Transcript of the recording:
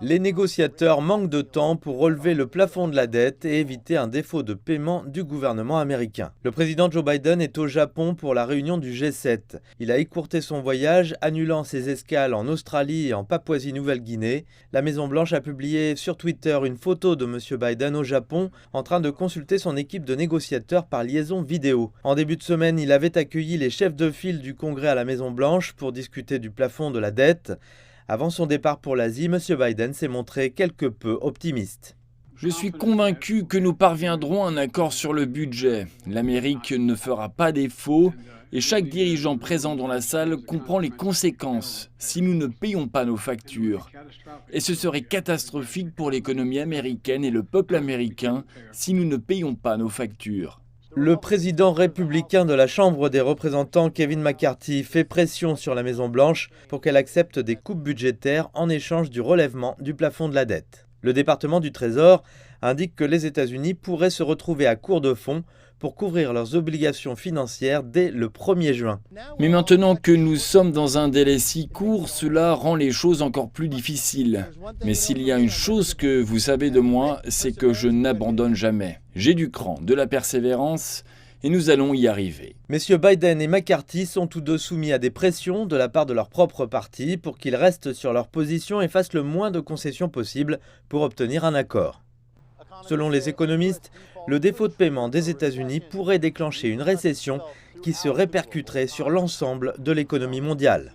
Les négociateurs manquent de temps pour relever le plafond de la dette et éviter un défaut de paiement du gouvernement américain. Le président Joe Biden est au Japon pour la réunion du G7. Il a écourté son voyage, annulant ses escales en Australie et en Papouasie-Nouvelle-Guinée. La Maison-Blanche a publié sur Twitter une photo de M. Biden au Japon en train de consulter son équipe de négociateurs par liaison vidéo. En début de semaine, il avait accueilli les chefs de file du Congrès à la Maison-Blanche pour discuter du plafond de la dette. Avant son départ pour l'Asie, M. Biden s'est montré quelque peu optimiste. Je suis convaincu que nous parviendrons à un accord sur le budget. L'Amérique ne fera pas défaut et chaque dirigeant présent dans la salle comprend les conséquences si nous ne payons pas nos factures. Et ce serait catastrophique pour l'économie américaine et le peuple américain si nous ne payons pas nos factures. Le président républicain de la Chambre des représentants, Kevin McCarthy, fait pression sur la Maison-Blanche pour qu'elle accepte des coupes budgétaires en échange du relèvement du plafond de la dette. Le département du Trésor indique que les États-Unis pourraient se retrouver à court de fonds pour couvrir leurs obligations financières dès le 1er juin. Mais maintenant que nous sommes dans un délai si court, cela rend les choses encore plus difficiles. Mais s'il y a une chose que vous savez de moi, c'est que je n'abandonne jamais. J'ai du cran, de la persévérance, et nous allons y arriver. Messieurs Biden et McCarthy sont tous deux soumis à des pressions de la part de leur propre parti pour qu'ils restent sur leur position et fassent le moins de concessions possible pour obtenir un accord. Selon les économistes, le défaut de paiement des États-Unis pourrait déclencher une récession qui se répercuterait sur l'ensemble de l'économie mondiale.